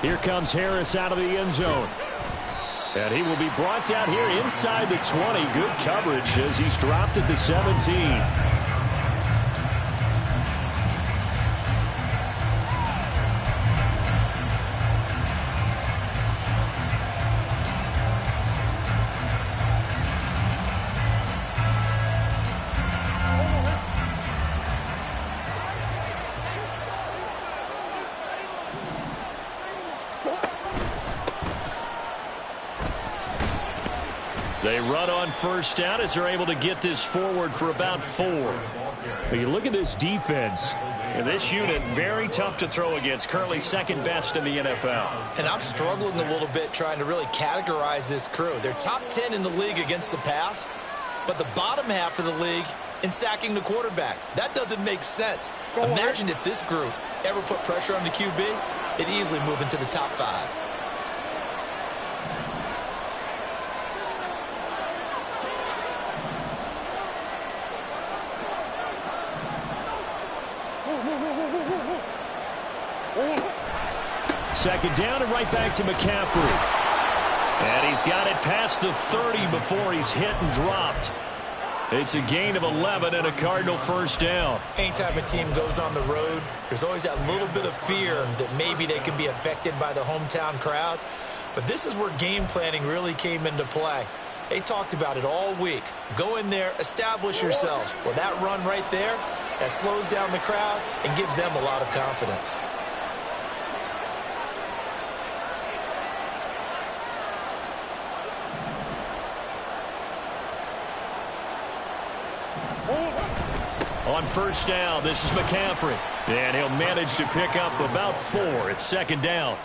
Here comes Harris out of the end zone. And he will be brought down here inside the 20. Good coverage as he's dropped at the 17. They run on first down as they're able to get this forward for about 4. But you look at this defense, and this unit, very tough to throw against. Currently second best in the NFL. And I'm struggling a little bit trying to really categorize this crew. They're top 10 in the league against the pass, but the bottom half of the league in sacking the quarterback. That doesn't make sense. Imagine if this group ever put pressure on the QB, it'd easily move into the top 5. Second down and right back to McCaffrey. And he's got it past the 30 before he's hit and dropped. It's a gain of 11 and a Cardinal first down. Anytime a team goes on the road, there's always that little bit of fear that maybe they can be affected by the hometown crowd. But this is where game planning really came into play. They talked about it all week. Go in there, establish yourselves. Well, that run right there, that slows down the crowd and gives them a lot of confidence. On first down, this is McCaffrey. And he'll manage to pick up about 4. It's second down.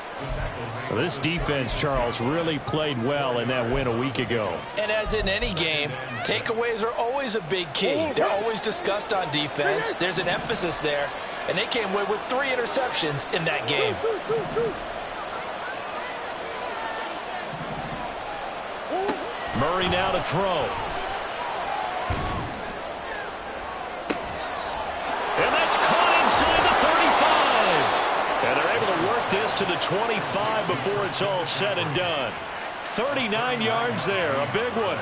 Well, this defense, Charles, really played well in that win a week ago. And as in any game, takeaways are always a big key. They're always discussed on defense. There's an emphasis there. And they came away with 3 interceptions in that game. Murray now to throw. And that's caught inside the 35. And they're able to work this to the 25 before it's all said and done. 39 yards there, a big one.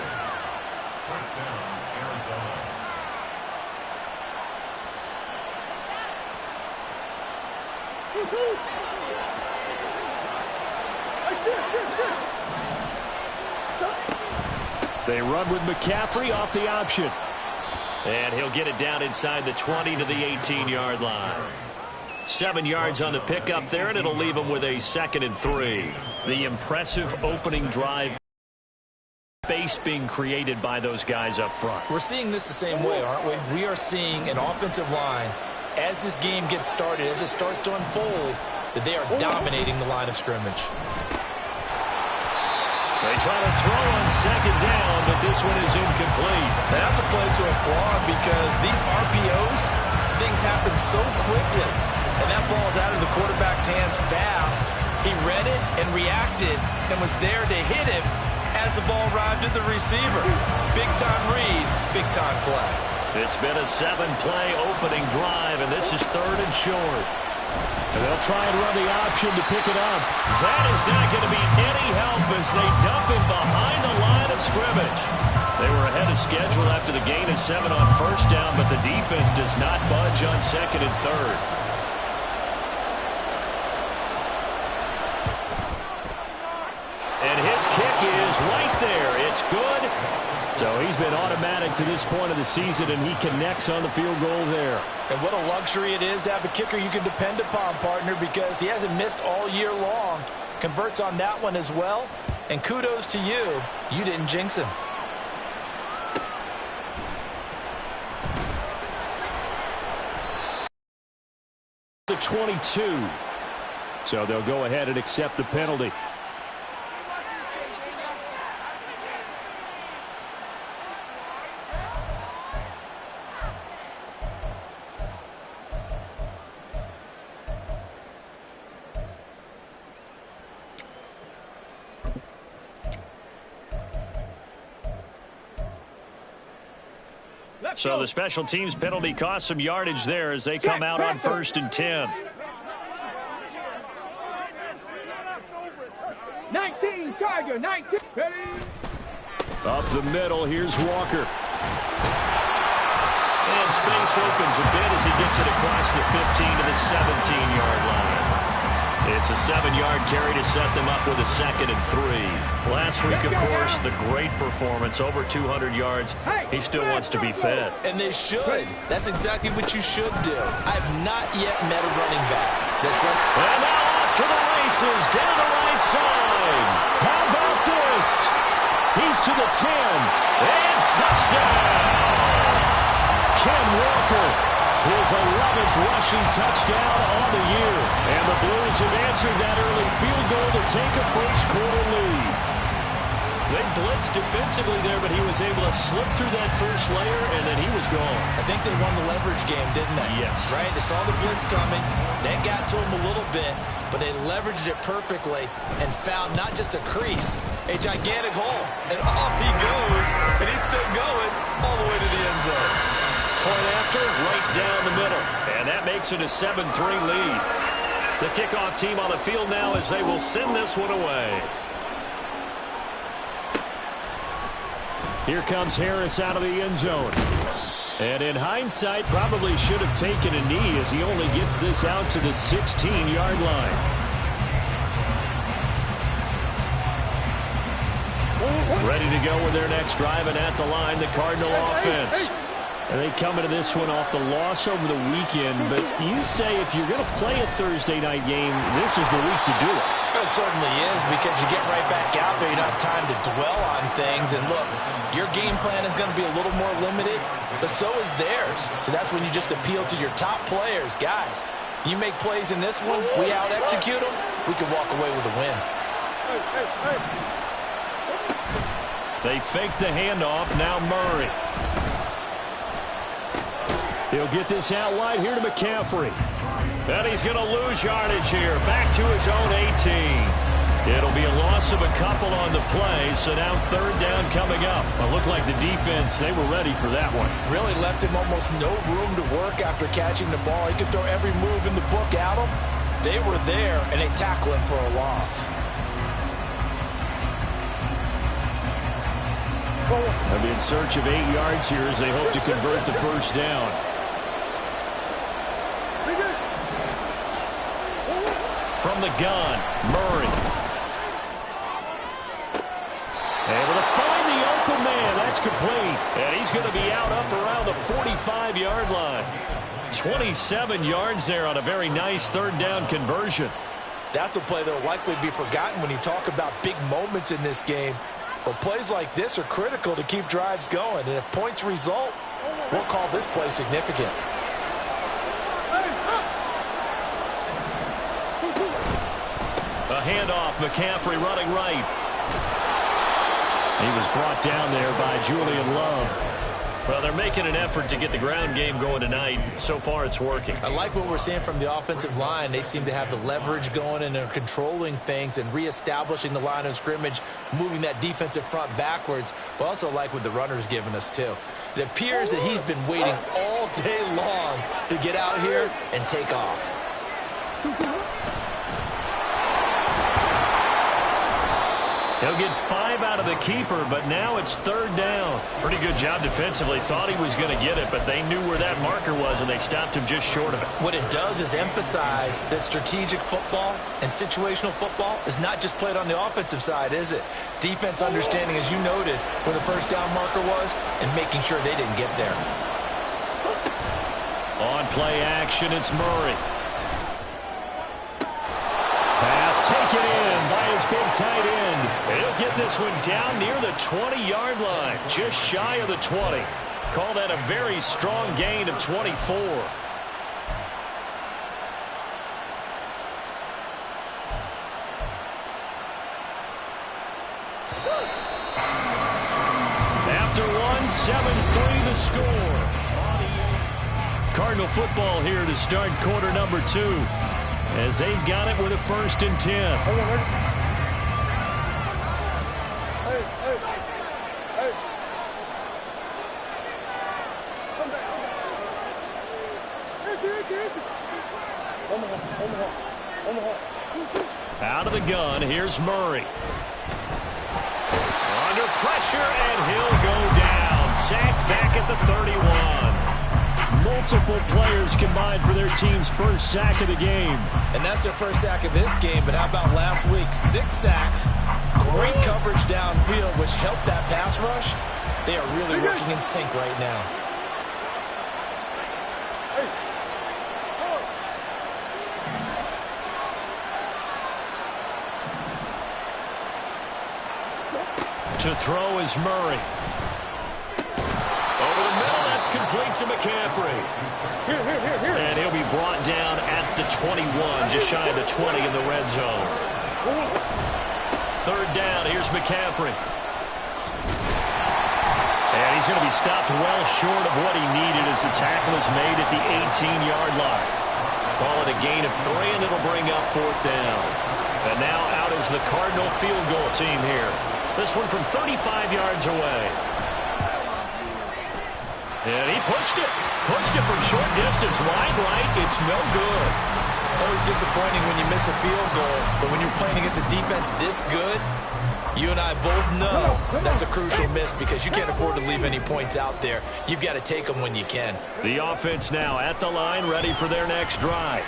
First down, Arizona. They run with McCaffrey off the option. And he'll get it down inside the 20 to the 18-yard line. 7 yards on the pickup there, and it'll leave him with a 2nd and 3. The impressive opening drive. Space being created by those guys up front. We're seeing this the same way, aren't we? We are seeing an offensive line, as this game gets started, as it starts to unfold, that they are dominating the line of scrimmage. They try to throw on second down, but this one is incomplete. And that's a play to applaud because these RPOs, things happen so quickly. And that ball's out of the quarterback's hands fast. He read it and reacted and was there to hit him as the ball arrived at the receiver. Big-time read, big-time play. It's been a 7-play opening drive, and this is 3rd and short. And they'll try and run the option to pick it up. That is not going to be any help as they dump him behind the line of scrimmage. They were ahead of schedule after the gain of 7 on first down, but the defense does not budge on 2nd and 3rd. And his kick is right there. It's good. So he's been automatic to this point of the season, and he connects on the field goal there. And what a luxury it is to have a kicker you can depend upon, partner, because he hasn't missed all year long. Converts on that one as well. And kudos to you. You didn't jinx him. The 22. So they'll go ahead and accept the penalty. So the special teams penalty cost some yardage there as they come out on 1st and 10. 19, Tiger, 19. Ready? Up the middle, here's Walker. And space opens a bit as he gets it across the 15 to the 17-yard line. It's a 7-yard carry to set them up with a 2nd and 3. Last week, of course, the great performance, over 200 yards. He still wants to be fed. And they should. That's exactly what you should do. I have not yet met a running back that's run. And now off to the races, down the right side. How about this? He's to the 10, and touchdown! Ken Walker, his 11th rushing touchdown on the year. And the Blues have answered that early field goal to take a first-quarter lead. They blitzed defensively there, but he was able to slip through that first layer, and then he was gone. I think they won the leverage game, didn't they? Yes. Right? They saw the blitz coming. They got to him a little bit, but they leveraged it perfectly and found not just a crease, a gigantic hole. And off he goes, and he's still going all the way to the end zone. Point after, right down the middle. And that makes it a 7-3 lead. The kickoff team on the field now as they will send this one away. Here comes Harris out of the end zone. And in hindsight, probably should have taken a knee as he only gets this out to the 16-yard line. Ready to go with their next drive, and at the line, the Cardinal offense. And they come into this one off the loss over the weekend, but you say if you're going to play a Thursday night game, this is the week to do it. It certainly is, because you get right back out there. You don't have time to dwell on things. And look, your game plan is going to be a little more limited, but so is theirs. So that's when you just appeal to your top players. Guys, you make plays in this one, we out-execute them, we can walk away with a win. They fake the handoff, now Murray. He'll get this out wide here to McCaffrey. And he's going to lose yardage here. Back to his own 18. It'll be a loss of a couple on the play, so now 3rd down coming up. It looked like the defense, they were ready for that one. Really left him almost no room to work after catching the ball. He could throw every move in the book at him. They were there, and they tackle him for a loss. They'll be in search of 8 yards here as they hope to convert the first down. From the gun, Murray. Able to find the open man. That's complete. And he's going to be out up around the 45-yard line. 27 yards there on a very nice 3rd down conversion. That's a play that will likely be forgotten when you talk about big moments in this game. But plays like this are critical to keep drives going. And if points result, we'll call this play significant. A handoff, McCaffrey running right. He was brought down there by Julian Love. Well, they're making an effort to get the ground game going tonight. So far, it's working. I like what we're seeing from the offensive line. They seem to have the leverage going, and they're controlling things and reestablishing the line of scrimmage, moving that defensive front backwards. But also like what the runner's giving us, too. It appears that he's been waiting all day long to get out here and take off. He'll get 5 out of the keeper, but now it's 3rd down. Pretty good job defensively. Thought he was going to get it, but they knew where that marker was, and they stopped him just short of it. What it does is emphasize that strategic football and situational football is not just played on the offensive side, is it? Defense understanding, as you noted, where the first down marker was and making sure they didn't get there. On play action, it's Murray. Pass taken in by his big tight end. He'll get this one down near the 20-yard line, just shy of the 20. Call that a very strong gain of 24. After one, 7-3 the score. Cardinal football here to start quarter number 2. As they've got it with a 1st and 10. Out of the gun, here's Murray. Under pressure, and he'll go down. Sacked back at the 31. Multiple players combined for their team's first sack of the game. And that's their first sack of this game, but how about last week? 6 sacks, great coverage downfield, which helped that pass rush. They are really working in sync right now. To throw is Murray. Over the middle, that's complete to McCaffrey. And he'll be brought down at the 21, just shy of the 20 in the red zone. Third down, here's McCaffrey. And he's going to be stopped well short of what he needed as the tackle is made at the 18-yard line. Ball at a gain of 3, and it'll bring up 4th down. And now out is the Cardinal field goal team here. This one from 35 yards away. And he pushed it. Pushed it from short distance. Wide right. It's no good. Always disappointing when you miss a field goal. But when you're playing against a defense this good, you and I both know that's a crucial miss because you can't afford to leave any points out there. You've got to take them when you can. The offense now at the line, ready for their next drive.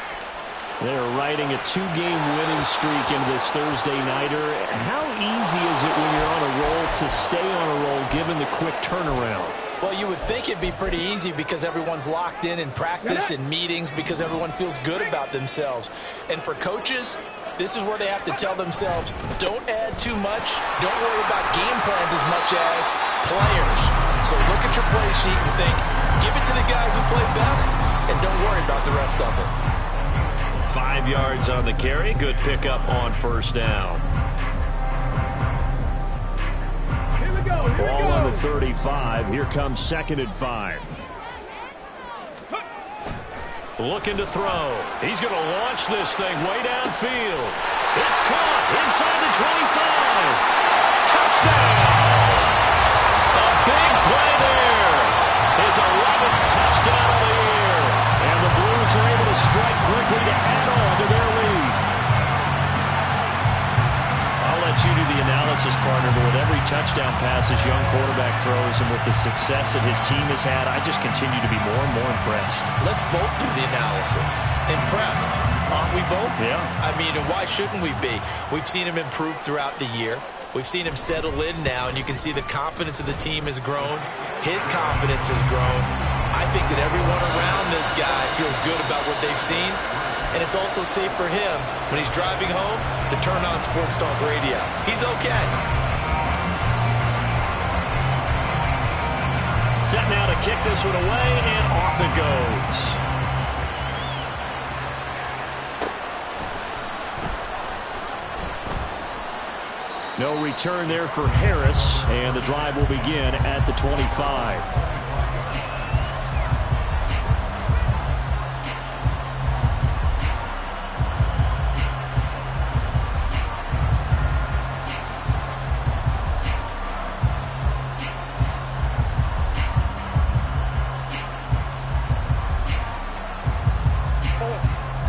They're riding a 2-game winning streak into this Thursday nighter. How easy is it when you're on a roll to stay on a roll given the quick turnaround? Well, you would think it'd be pretty easy because everyone's locked in practice and meetings because everyone feels good about themselves. And for coaches, this is where they have to tell themselves, don't add too much. Don't worry about game plans as much as players. So look at your play sheet and think, give it to the guys who play best and don't worry about the rest of it. 5 yards on the carry. Good pickup on first down. Ball on the 35. Here comes 2nd and 5. Looking to throw. He's going to launch this thing way downfield. It's caught inside the 25. Touchdown! A big play there. His 11th touchdown of the year. And the Blues are able to strike quickly to add on to their lead. I'll let you do the analysis, partner, but with every touchdown pass this young quarterback throws and with the success that his team has had, I just continue to be more and more impressed. Let's both do the analysis. Impressed, aren't we both? Yeah. I mean, and why shouldn't we be? We've seen him improve throughout the year. We've seen him settle in now, and you can see the confidence of the team has grown. His confidence has grown. I think that everyone around this guy feels good about what they've seen. And it's also safe for him when he's driving home to turn on Sports Talk Radio. He's okay. Set now to kick this one away, and off it goes. No return there for Harris, and the drive will begin at the 25.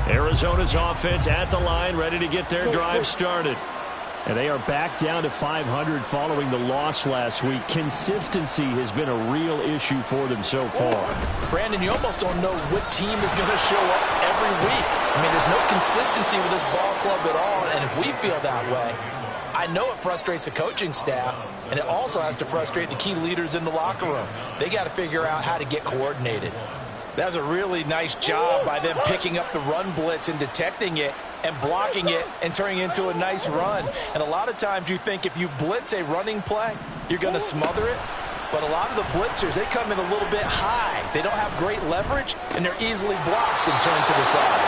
Arizona's offense at the line, ready to get their drive started. And they are back down to 500 following the loss last week. Consistency has been a real issue for them so far. Brandon, you almost don't know what team is going to show up every week. I mean, there's no consistency with this ball club at all, and if we feel that way, I know it frustrates the coaching staff, and it also has to frustrate the key leaders in the locker room. They got to figure out how to get coordinated. That was a really nice job by them picking up the run blitz and detecting it and blocking it and turning it into a nice run. And a lot of times you think if you blitz a running play, you're going to smother it. But a lot of the blitzers, they come in a little bit high. They don't have great leverage, and they're easily blocked and turned to the side.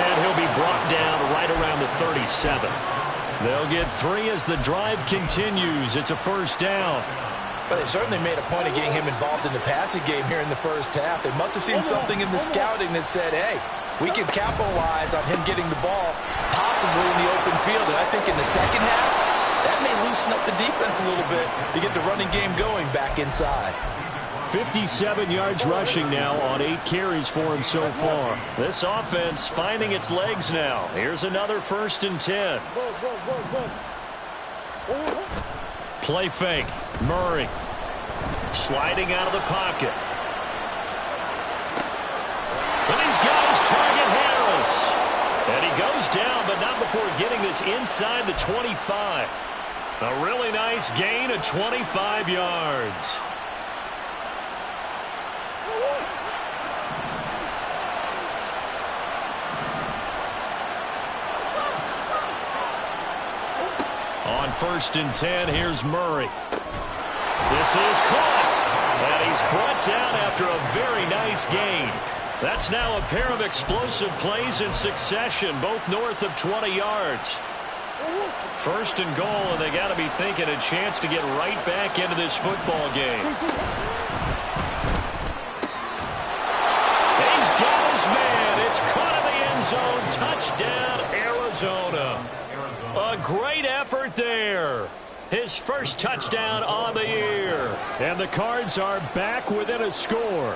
And he'll be brought down right around the 37. They'll get 3 as the drive continues. It's a first down. But they certainly made a point of getting him involved in the passing game here in the first half. They must have seen something in the scouting that said, hey, we can capitalize on him getting the ball possibly in the open field. And I think in the second half, that may loosen up the defense a little bit to get the running game going back inside. 57 yards rushing now on 8 carries for him so far. This offense finding its legs now. Here's another 1st and 10. Play fake. Murray sliding out of the pocket. And he's got his target, Harris. And he goes down, but not before getting this inside the 25. A really nice gain of 25 yards. On 1st and 10, here's Murray. This is caught. And he's brought down after a very nice gain. That's now a pair of explosive plays in succession, both north of 20 yards. 1st and goal, and they got to be thinking a chance to get right back into this football game. He's got his man. It's caught in the end zone. Touchdown, Arizona. A great effort there. His first touchdown on the year. And the Cards are back within a score.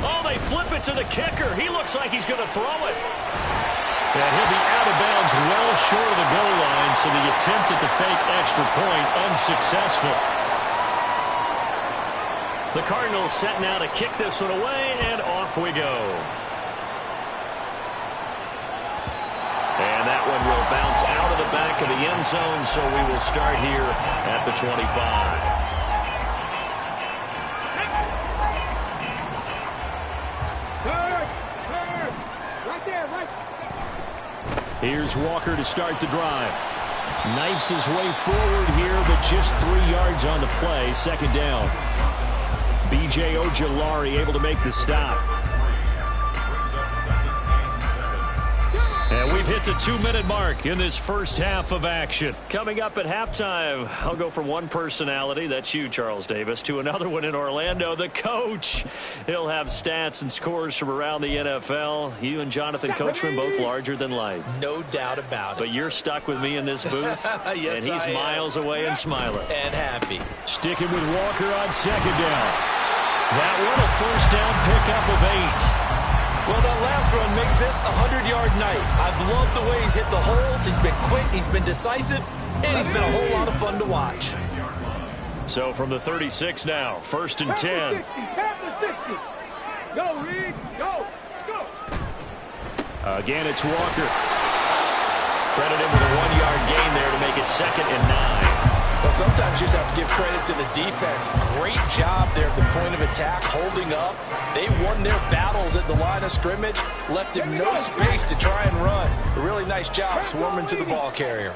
Oh, they flip it to the kicker. He looks like he's going to throw it. And he'll be out of bounds well short of the goal line, so the attempt at the fake extra point unsuccessful. The Cardinals set now to kick this one away, and off we go. And that one will bounce out of the back of the end zone, so we will start here at the 25. Here's Walker to start the drive. Knifes his way forward here, but just 3 yards on the play. 2nd down. B.J. Ojulari able to make the stop. And we've hit the 2-minute mark in this first half of action. Coming up at halftime, I'll go from one personality, that's you, Charles Davis, to another one in Orlando, the coach. He'll have stats and scores from around the NFL. You and Jonathan Coachman both larger than life. No doubt about it. But you're stuck with me in this booth, yes, and he's miles away and smiling. And happy. Sticking with Walker on 2nd down. That one a 1st down pickup of 8. Well, that last run makes this a 100-yard night. I've loved the way he's hit the holes. He's been quick, he's been decisive, and he's been a whole lot of fun to watch. So from the 36 now, 1st and 10. Go, Reed, go, go. Again, it's Walker. Credit him with a 1-yard gain there to make it 2nd and 9. Well, sometimes you just have to give credit to the defense. Great job there at the point of attack, holding up. They won their battles at the line of scrimmage, left him no space to try and run. A really nice job swarming to the ball carrier.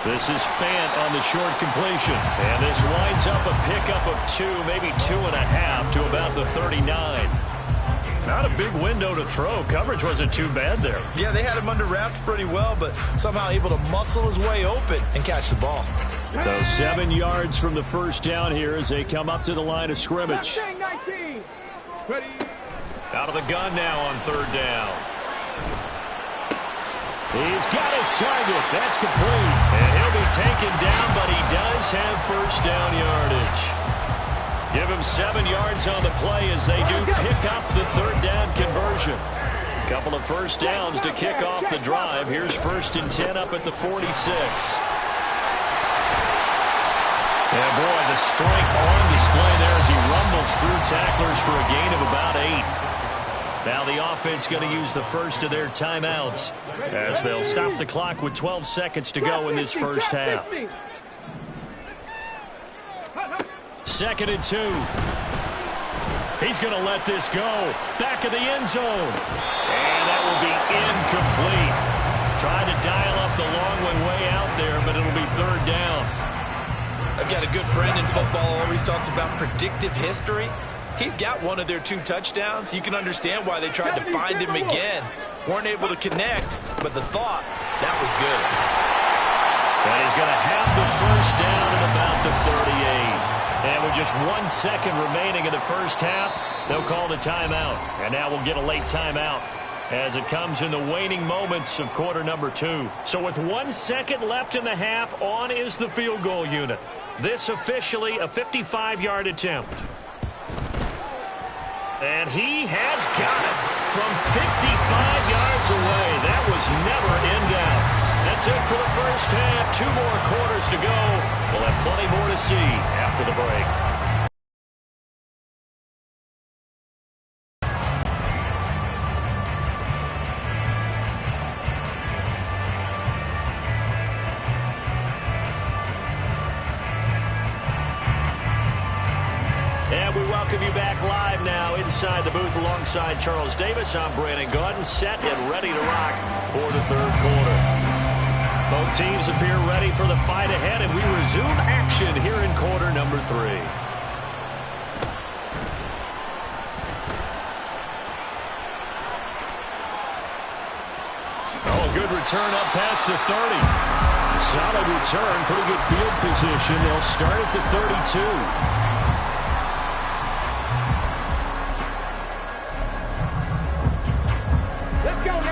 This is Fant on the short completion. And this winds up a pickup of 2, maybe 2.5 to about the 39. Not a big window to throw. Coverage wasn't too bad there. Yeah, they had him under wraps pretty well, but somehow able to muscle his way open and catch the ball. So 7 yards from the 1st down here as they come up to the line of scrimmage. Out of the gun now on 3rd down. He's got his target. That's complete. And he'll be taken down, but he does have 1st down yardage. Give him 7 yards on the play as they do pick up the 3rd down conversion. Couple of 1st downs to kick off the drive. Here's 1st and 10 up at the 46. And boy, the strength on display there as he rumbles through tacklers for a gain of about 8. Now the offense going to use the first of their timeouts as they'll stop the clock with 12 seconds to go in this first half. 2nd and 2. He's going to let this go. Back of the end zone. And that will be incomplete. Trying to dial up the long one way out there, but it'll be 3rd down. I've got a good friend in football, always talks about predictive history. He's got one of their 2 touchdowns. You can understand why they tried to find him again. Weren't able to connect, but the thought, that was good. And he's going to have the 1st down at about the 38. And with just 1 second remaining in the first half, they'll call the timeout. And now we'll get a late timeout. as it comes in the waning moments of quarter number 2. So with 1 second left in the half, on is the field goal unit. This officially a 55-yard attempt. And he has got it from 55 yards away. That was never in doubt. That's it for the first half. 2 more quarters to go. We'll have plenty more to see after the break. And we welcome you back live now inside the booth alongside Charles Davis. I'm Brandon Gaudin, set and ready to rock for the third quarter. Both teams appear ready for the fight ahead, and we resume action here in quarter number 3. Oh, good return up past the 30. Solid return, pretty good field position. They'll start at the 32.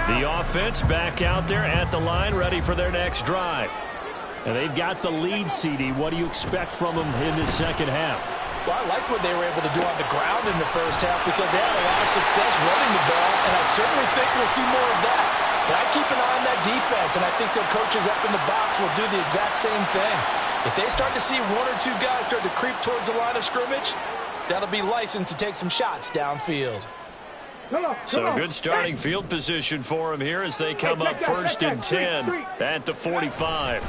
The offense back out there at the line, ready for their next drive. And they've got the lead, CD. What do you expect from them in this second half? Well, I like what they were able to do on the ground in the first half because they had a lot of success running the ball, and I certainly think we'll see more of that. But I keep an eye on that defense, and I think their coaches up in the box will do the exact same thing. If they start to see 1 or 2 guys start to creep towards the line of scrimmage, that'll be licensed to take some shots downfield. So a good starting field position for them here as they come up first and 10 at the 45.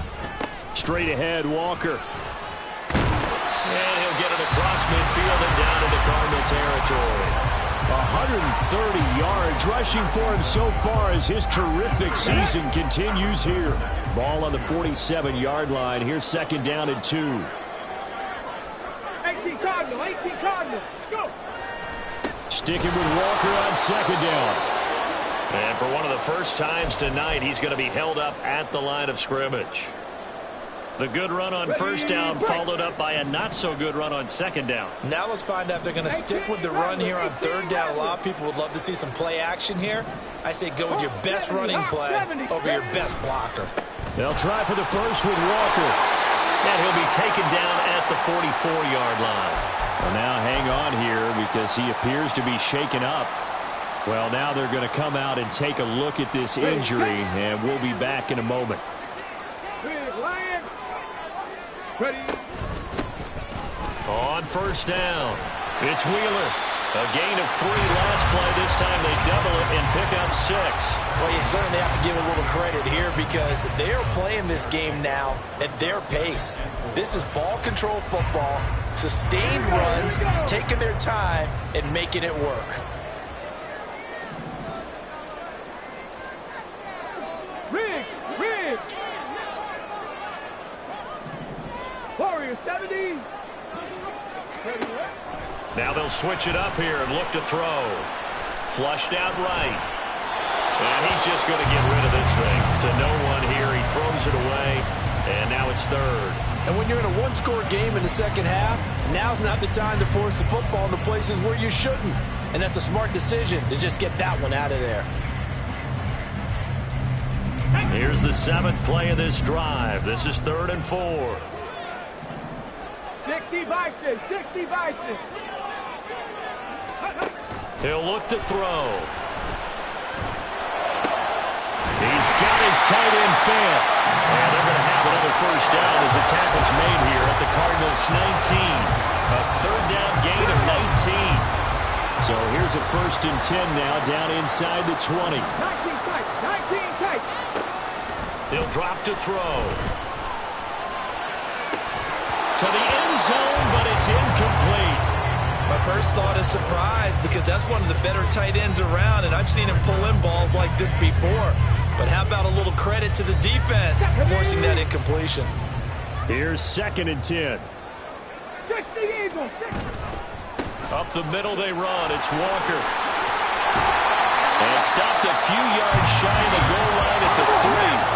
Straight ahead, Walker. And he'll get it across midfield and down into Cardinal territory. 130 yards rushing for him so far as his terrific season continues here. Ball on the 47-yard line. Here's second down and 2. 18 Cardinal, 18 Cardinal. Go. Sticking with Walker on second down. And for one of the first times tonight, he's going to be held up at the line of scrimmage. The good run on first down followed up by a not-so-good run on second down. Now let's find out if they're going to stick with the run here on third down. A lot of people would love to see some play action here. I say go with your best running play over your best blocker. They'll try for the first with Walker. And he'll be taken down at the 44-yard line. Well, now hang on here because he appears to be shaken up. Well, now they're going to come out and take a look at this injury, and we'll be back in a moment. On first down, it's Wheeler. A gain of 3 last play. This time they double it and pick up 6. Well, you certainly have to give a little credit here because they're playing this game now at their pace. This is ball control football, sustained runs, taking their time and making it work. Rig. Warrior 70. Now they'll switch it up here and look to throw. Flushed out right. And he's just going to get rid of this thing to no one here. He throws it away, and now it's third. And when you're in a one-score game in the second half, now's not the time to force the football into places where you shouldn't. And that's a smart decision to just get that one out of there. Here's the 7th play of this drive. This is 3rd and 4. 60 Bison. He'll look to throw. He's got his tight end fair. And they're going to have another first down as the tackle's made here at the Cardinals' 19. A 3rd down gain of 19. So here's a 1st and 10 now down inside the 20. 19 tight. He'll drop to throw. To the end zone, but it's incomplete. My first thought is surprise because that's one of the better tight ends around, and I've seen him pull in balls like this before. But how about a little credit to the defense forcing that incompletion? Here's 2nd and 10. 60 Eagles. Up the middle they run. It's Walker. And stopped a few yards shy of the goal line at the 3.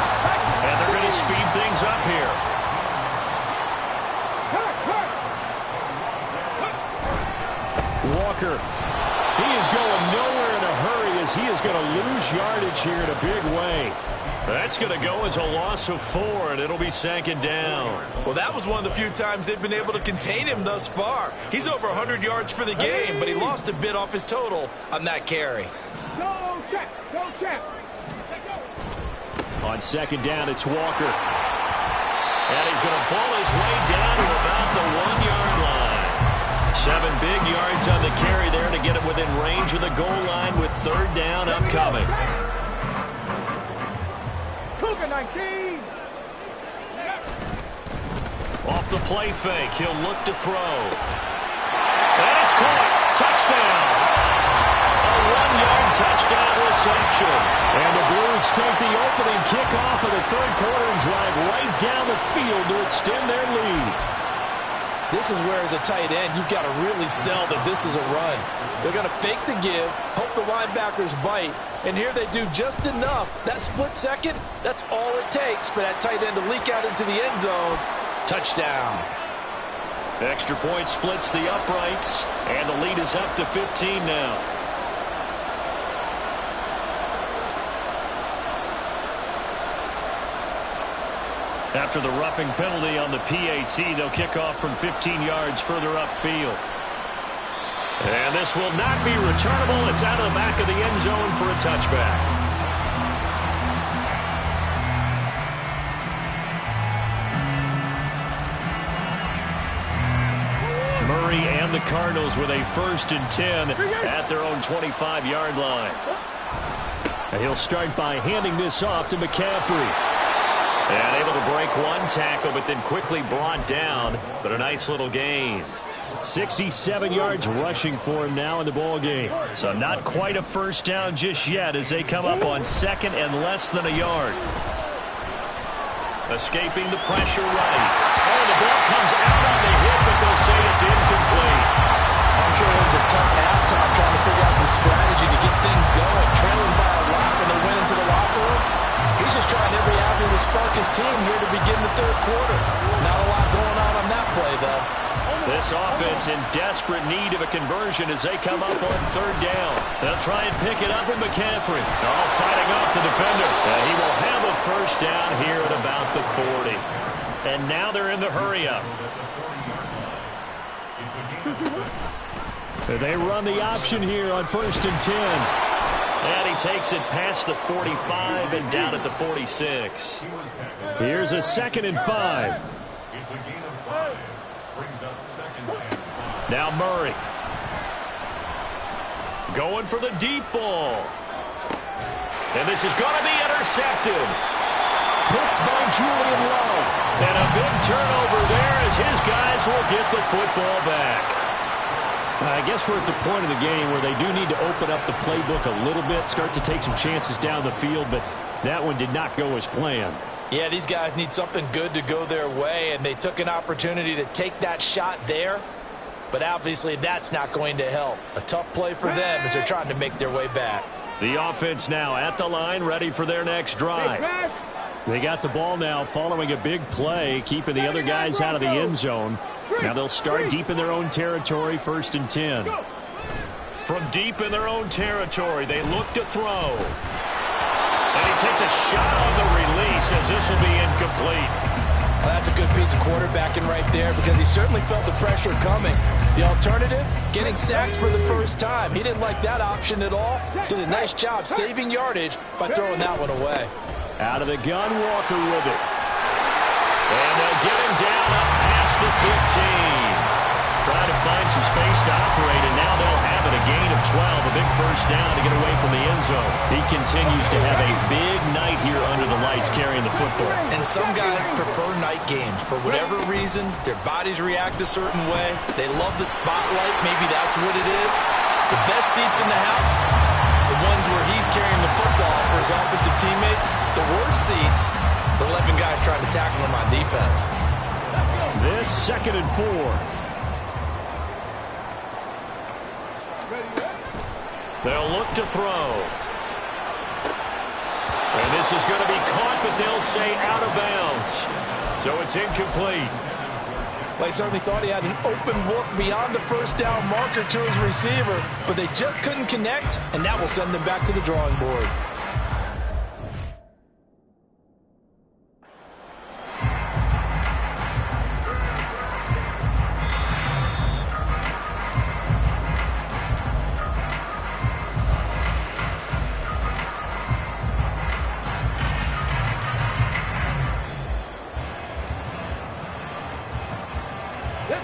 And they're going to speed things up here. Walker. He is going nowhere in a hurry as he is going to lose yardage here in a big way. That's going to go as a loss of 4, and it'll be second down. Well, that was one of the few times they've been able to contain him thus far. He's over 100 yards for the game, but he lost a bit off his total on that carry. Go check. Go check. On second down, it's Walker. And he's going to pull his way down to about the 1-yard line. 7 big yards on the carry there to get it within range of the goal line with third down upcoming. Cougar 19. Off the play fake, he'll look to throw. And it's caught. Touchdown. A 1-yard touchdown reception. And the Blues take the opening kickoff of the third quarter and drive right down the field to extend their lead. This is where, as a tight end, you've got to really sell that this is a run. They're going to fake the give, hope the linebackers bite, and here they do just enough. That split second, that's all it takes for that tight end to leak out into the end zone. Touchdown. Extra point splits the uprights, and the lead is up to 15 now. After the roughing penalty on the PAT, they'll kick off from 15 yards further upfield. And this will not be returnable. It's out of the back of the end zone for a touchback. Murray and the Cardinals with a 1st and 10 at their own 25-yard line. And he'll start by handing this off to McCaffrey. And able to break one tackle, but then quickly brought down. But a nice little gain. 67 yards rushing for him now in the ball game. So not quite a first down just yet as they come up on 2nd and less than a yard. Escaping the pressure right. Oh, the ball comes out on the hit, but they'll say it's incomplete. I'm sure it was a tough halftime trying to figure out some strategy to get things going. Trailing by a lot when they went into the locker room. He's just trying every avenue to spark his team here to begin the third quarter. Not a lot going on that play, though. This offense in desperate need of a conversion as they come up on 3rd down. They'll try and pick it up with McCaffrey. All fighting off the defender. And he will have a first down here at about the 40. And now they're in the hurry-up. They run the option here on 1st and 10. And he takes it past the 45 and down at the 46. Here's a 2nd and 5. It's a gain of 5. Brings up 2nd and 5. Now Murray. Going for the deep ball. And this is going to be intercepted. Picked by Julian Love. And a big turnover there as his guys will get the football back. I guess we're at the point of the game where they do need to open up the playbook a little bit, start to take some chances down the field, but that one did not go as planned. Yeah, these guys need something good to go their way, and they took an opportunity to take that shot there, but obviously that's not going to help. A tough play for them as they're trying to make their way back. The offense now at the line, ready for their next drive. They got the ball now following a big play, keeping the other guys out of the end zone. Now they'll start deep in their own territory, 1st and 10. From deep in their own territory, they look to throw. And he takes a shot on the release as this will be incomplete. Well, that's a good piece of quarterbacking right there because he certainly felt the pressure coming. The alternative, getting sacked for the first time. He didn't like that option at all. Did a nice job saving yardage by throwing that one away. Out of the gun, Walker with it. And they'll get him down up past the 15. Trying to find some space to operate, and now they'll have it. A gain of 12, a big first down to get away from the end zone. He continues to have a big night here under the lights carrying the football. And some guys prefer night games. For whatever reason, their bodies react a certain way. They love the spotlight. Maybe that's what it is. The best seats in the house, the ones where he's carrying the football for his offensive teammates. The worst seats, the 11 guys trying to tackle him on defense. This 2nd and 4. They'll look to throw. And this is going to be caught, but they'll say out of bounds. So it's incomplete. Well, he certainly thought he had an open look beyond the first down marker to his receiver, but they just couldn't connect, and that will send them back to the drawing board.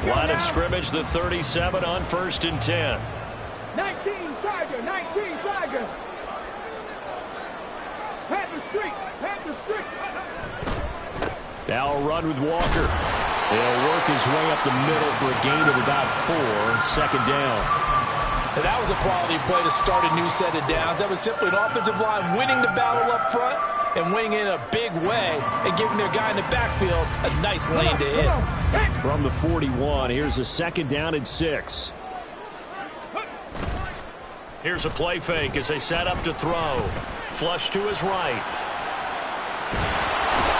Line of scrimmage, the 37 on 1st and 10. 19 Tiger, 19 Tiger. Panther Street, Panther Street. Now a run with Walker. He'll work his way up the middle for a gain of about 4, 2nd down. And that was a quality play to start a new set of downs. That was simply an offensive line winning the battle up front and winning in a big way and giving their guy in the backfield a nice lane to hit. From the 41, here's a 2nd down and 6. Here's a play fake as they set up to throw. Flush to his right.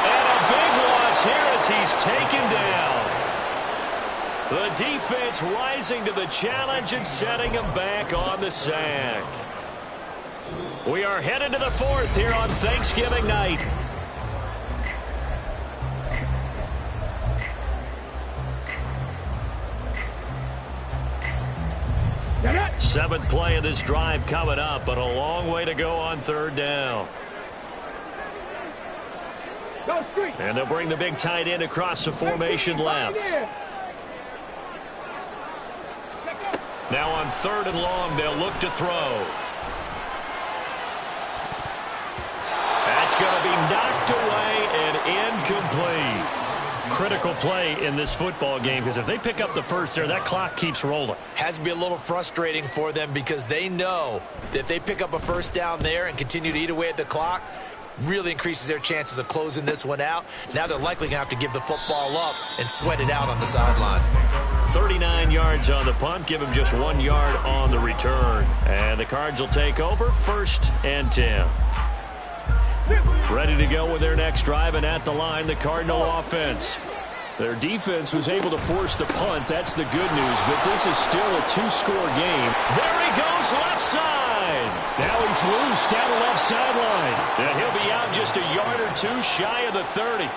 And a big loss here as he's taken down. The defense rising to the challenge and setting him back on the sack. We are headed to the 4th here on Thanksgiving night. Seventh play of this drive coming up, but a long way to go on 3rd down. And they'll bring the big tight end across the formation left. Now on 3rd and long, they'll look to throw. That's going to be knocked away and incomplete. Critical play in this football game, because if they pick up the first there, that clock keeps rolling. Has to be a little frustrating for them because they know that if they pick up a first down there and continue to eat away at the clock, really increases their chances of closing this one out. Now they're likely going to have to give the football up and sweat it out on the sideline. 39 yards on the punt, give him just 1 yard on the return. And the Cards will take over 1st and 10. Ready to go with their next drive, and at the line, the Cardinal offense. Their defense was able to force the punt. That's the good news, but this is still a 2-score game. There he goes, left side. Now he's loose down the left sideline. And he'll be out just a yard or 2 shy of the 30.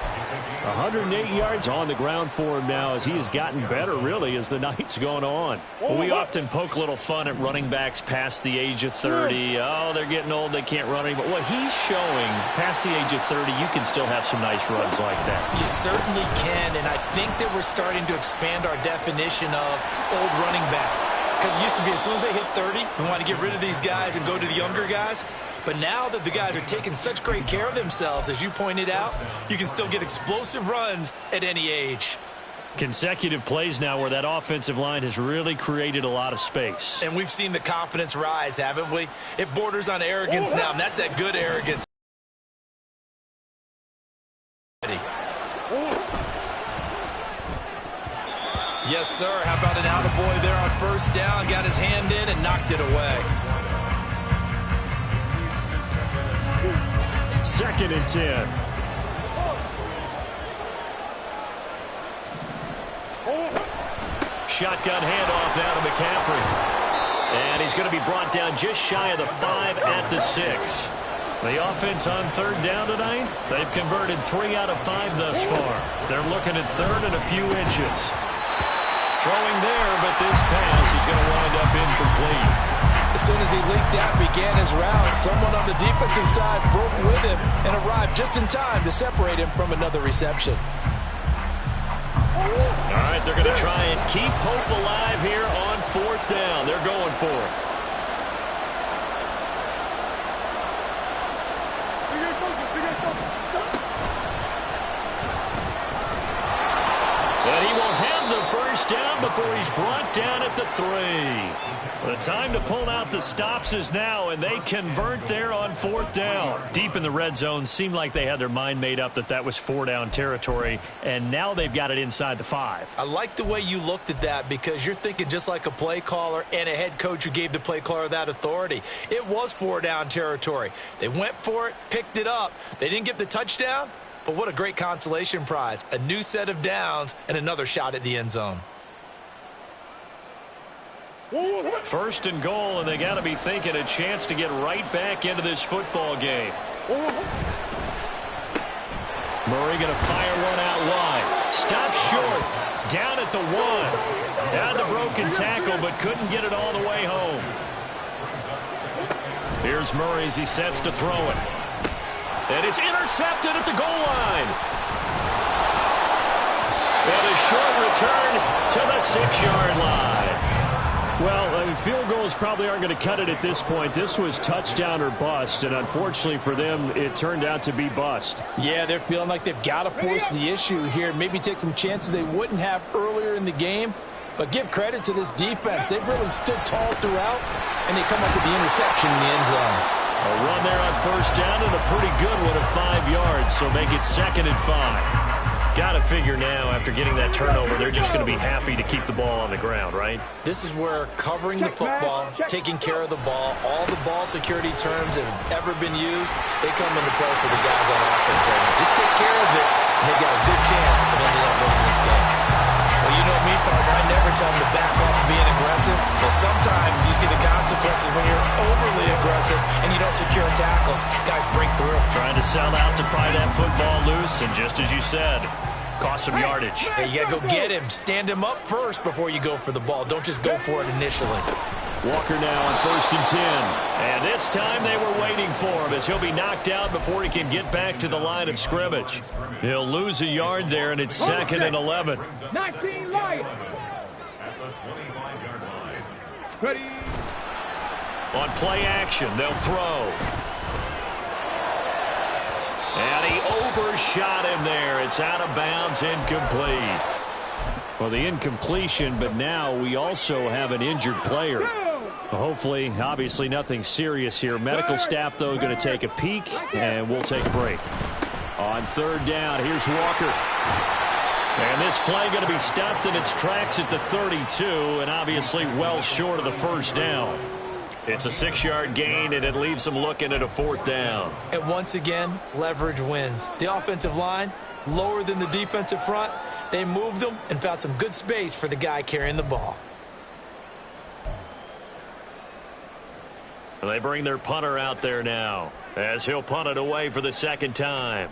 108 yards on the ground for him now as he has gotten better, really, as the night's gone on. Well, we often poke a little fun at running backs past the age of 30. Oh, they're getting old, they can't run anymore. What he's showing, past the age of 30, you can still have some nice runs like that. You certainly can, and I think that we're starting to expand our definition of old running back. Because it used to be as soon as they hit 30, we want to get rid of these guys and go to the younger guys. But now that the guys are taking such great care of themselves, as you pointed out, you can still get explosive runs at any age. Consecutive plays now where that offensive line has really created a lot of space. And we've seen the confidence rise, haven't we? It borders on arrogance now, and that's that good arrogance. Yes, sir. How about an attaboy there on 1st down? Got his hand in and knocked it away. 2nd and 10. Shotgun handoff now to McCaffrey. And he's going to be brought down just shy of the 5 at the 6. The offense on 3rd down tonight, they've converted 3 out of 5 thus far. They're looking at 3rd and a few inches. Throwing there, but this pass is going to wind up incomplete. As soon as he leaked out and began his route, someone on the defensive side broke with him and arrived just in time to separate him from another reception. All right, they're going to try and keep hope alive here on 4th down. They're going for it. But he will have the first down before he's brought down at the 3. The time to pull out the stops is now, and they convert there on 4th down. Deep in the red zone, seemed like they had their mind made up that that was 4-down territory, and now they've got it inside the 5. I like the way you looked at that because you're thinking just like a play caller and a head coach who gave the play caller that authority. It was 4-down territory. They went for it, picked it up. They didn't get the touchdown, But what a great consolation prize. A new set of downs and another shot at the end zone. First and goal, and they got to be thinking a chance to get right back into this football game. Murray going to fire one out wide. Stops short. Down at the 1. Down the broken tackle, but couldn't get it all the way home. Here's Murray as he sets to throw it. And it's intercepted at the goal line. And a short return to the 6-yard line. Well, I mean, field goals probably aren't going to cut it at this point. This was touchdown or bust, and unfortunately for them, it turned out to be bust. Yeah, they're feeling like they've got to force the issue here. Maybe take some chances they wouldn't have earlier in the game. But give credit to this defense. They've really stood tall throughout, and they come up with the interception in the end zone. A run there on first down, and a pretty good one of 5 yards, so make it 2nd and 5. Got to figure now, after getting that turnover, they're just going to be happy to keep the ball on the ground, right? This is where covering the football, taking care of the ball, all the ball security terms that have ever been used, they come into play for the guys on offense right now. Just take care of it, and they've got a good chance of ending up winning this game. Well, you know me, partner, I never tell them to back off being aggressive, but sometimes you see the consequences when you're overly aggressive and you don't secure tackles. Guys break through. Trying to sell out to pry that football loose, and just as you said, cost some yardage. Hey, you got to go get him. Stand him up first before you go for the ball. Don't just go for it initially. Walker now on 1st and 10. And this time they were waiting for him as he'll be knocked out before he can get back to the line of scrimmage. He'll lose a yard there, and it's 2nd and 11. 19 Lions. At the 25-yard line. Ready. On play action, they'll throw. And he overshot him there. It's out of bounds, incomplete. Well, the incompletion, but now we also have an injured player. Hopefully, obviously nothing serious here. Medical staff, though, going to take a peek, and we'll take a break. On 3rd down, here's Walker. And this play going to be stopped in its tracks at the 32, and obviously well short of the first down. It's a 6-yard gain, and it leaves them looking at a 4th down. And once again, leverage wins. The offensive line, lower than the defensive front. They moved them and found some good space for the guy carrying the ball. They bring their punter out there now as he'll punt it away for the 2nd time.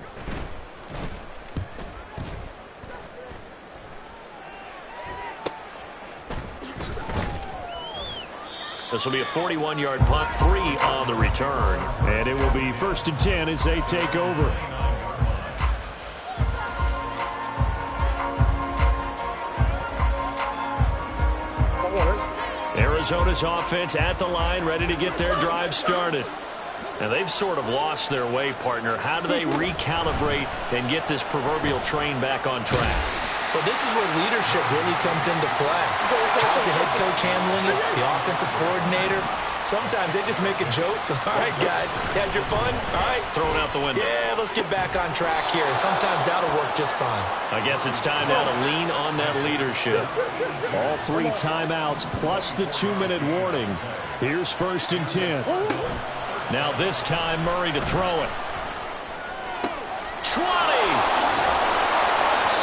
This will be a 41-yard punt, 3 on the return. And it will be 1st and 10 as they take over. Arizona's offense at the line, ready to get their drive started. And they've sort of lost their way, partner. How do they recalibrate and get this proverbial train back on track? Well, this is where leadership really comes into play. How's the head coach handling it? The offensive coordinator? Sometimes they just make a joke. All right, guys, you had your fun? All right. Thrown out the window. Yeah, let's get back on track here. And sometimes that'll work just fine. I guess it's time now to lean on that leadership. All 3 timeouts plus the 2-minute warning. Here's 1st and 10. Now this time Murray to throw it. 20!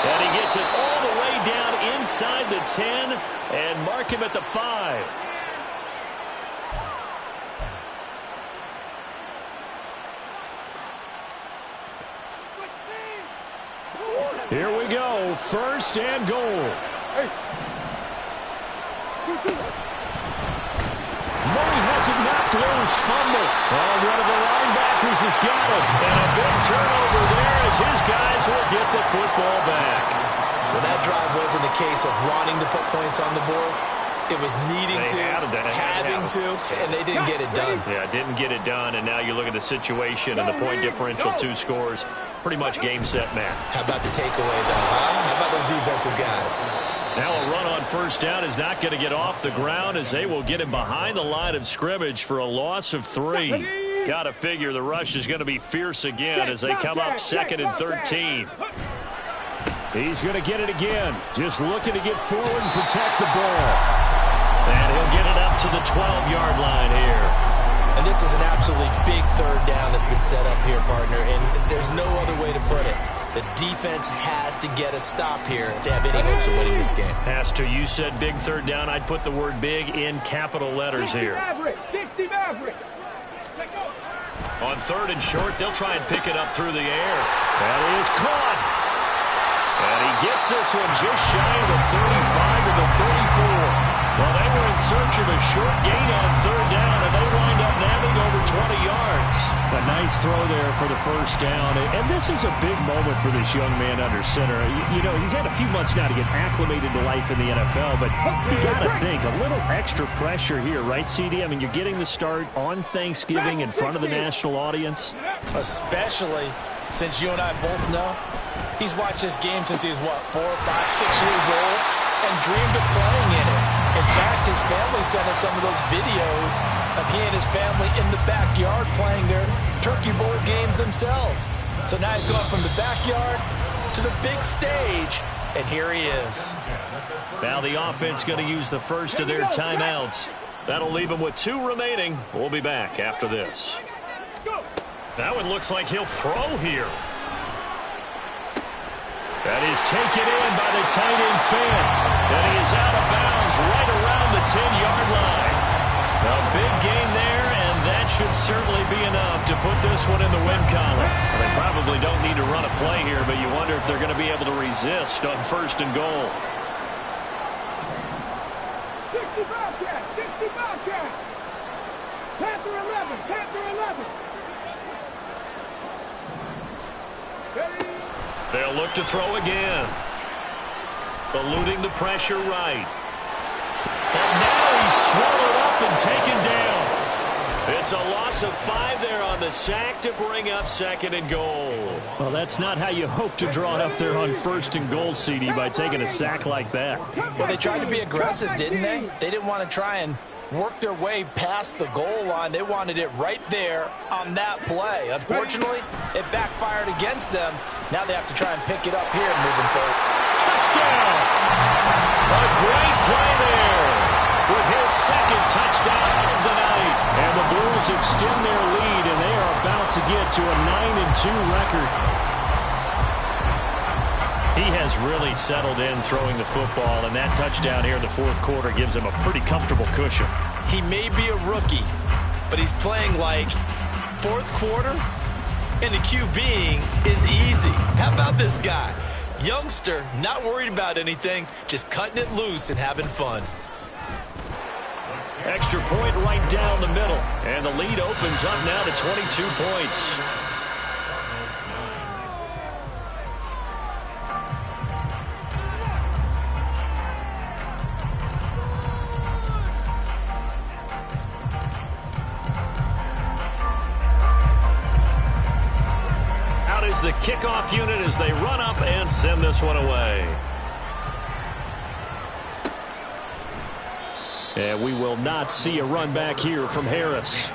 And he gets it all the way down inside the 10 and mark him at the 5. Here we go, 1st and goal. Murray has it knocked loose, fumble. And one of the linebackers has got it. And a big turnover there as his guys will get the football back. Well, that drive wasn't a case of wanting to put points on the board. It was needing to, having to, and they didn't get it done. Yeah, didn't get it done, and now you look at the situation and the point differential, 2 scores. Pretty much game, set, match. How about the takeaway, though, huh? How about those defensive guys? Now a run on 1st down is not going to get off the ground as they will get him behind the line of scrimmage for a loss of 3. Got to figure the rush is going to be fierce again as they come up 2nd and 13. He's going to get it again. Just looking to get forward and protect the ball. And he'll get it up to the 12-yard line here. And this is an absolutely big 3rd down that's been set up here, partner, and there's no other way to put it. The defense has to get a stop here if they have any hopes of winning this game. Pastor, you said big third down. I'd put the word big in capital letters here. 60 Maverick. On third and short, they'll try and pick it up through the air. That is caught. And he gets this one just shy of the 35 to the 34. Well, they were in search of a short gain on third down, and they wind up nabbing over 20 yards. A nice throw there for the first down. And this is a big moment for this young man under center. You know, he's had a few months now to get acclimated to life in the NFL, but you got to think, a little extra pressure here, right, CD? I mean, you're getting the start on Thanksgiving in front of the national audience. Especially since you and I both know he's watched this game since he was, what, 4, 5, 6 years old and dreamed of playing in it. In fact, his family sent us some of those videos of he and his family in the backyard playing their Turkey Bowl games themselves. So now he's gone from the backyard to the big stage, and here he is. Now the offense going to use the first of their timeouts. That'll leave them with 2 remaining. We'll be back after this. That one looks like he'll throw here. That is taken in by the tight end fan. And he is out of bounds right around the 10-yard line. A big gain there, and that should certainly be enough to put this one in the win column. Well, they probably don't need to run a play here, but you wonder if they're going to be able to resist on first and goal. 60 Bobcats. 60 Bobcats. Panther 11. Panther 11. Ready? They'll look to throw again. Eluding the pressure right. And now he's swallowed up and taken down. It's a loss of 5 there on the sack to bring up second and goal. Well, that's not how you hope to draw it up there on first and goal, CD, by taking a sack like that. Well, they tried to be aggressive, didn't they? They didn't want to try and work their way past the goal line. They wanted it right there on that play. Unfortunately, it backfired against them. Now they have to try and pick it up here moving forward. Touchdown! A great play there with his second touchdown of the night. And the Blues extend their lead, and they are about to get to a 9-2 record. He has really settled in throwing the football, and that touchdown here in the fourth quarter gives him a pretty comfortable cushion. He may be a rookie, but he's playing like fourth quarter, and the QBing is easy. How about this guy? Youngster, not worried about anything, just cutting it loose and having fun. Extra point right down the middle, and the lead opens up now to 22 points. The kickoff unit as they run up and send this one away. And we will not see a run back here from Harris.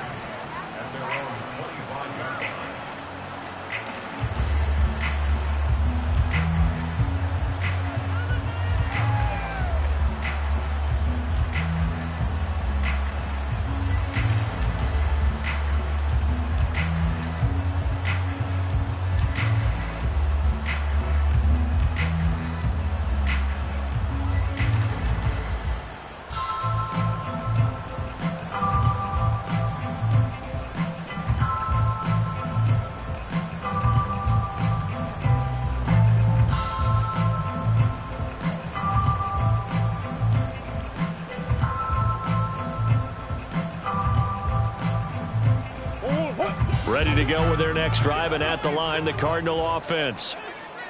Ready to go with their next drive, and at the line, the Cardinal offense.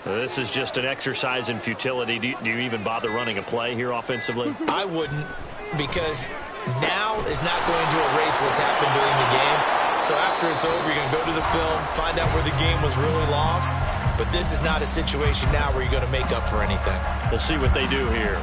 This is just an exercise in futility. Do you even bother running a play here offensively? I wouldn't, because now is not going to erase what's happened during the game. So after it's over, you're going to go to the film, find out where the game was really lost. But this is not a situation now where you're going to make up for anything. We'll see what they do here.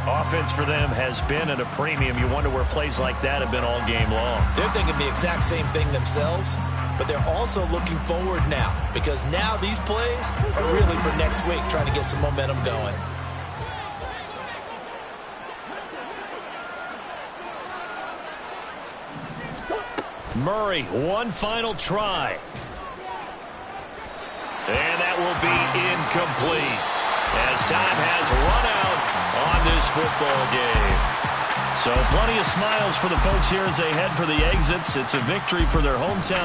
Offense for them has been at a premium. You wonder where plays like that have been all game long. They're thinking the exact same thing themselves, but they're also looking forward now, because now these plays are really for next week, trying to get some momentum going. Murray, one final try. And that time has run out on this football game. So plenty of smiles for the folks here as they head for the exits. It's a victory for their hometown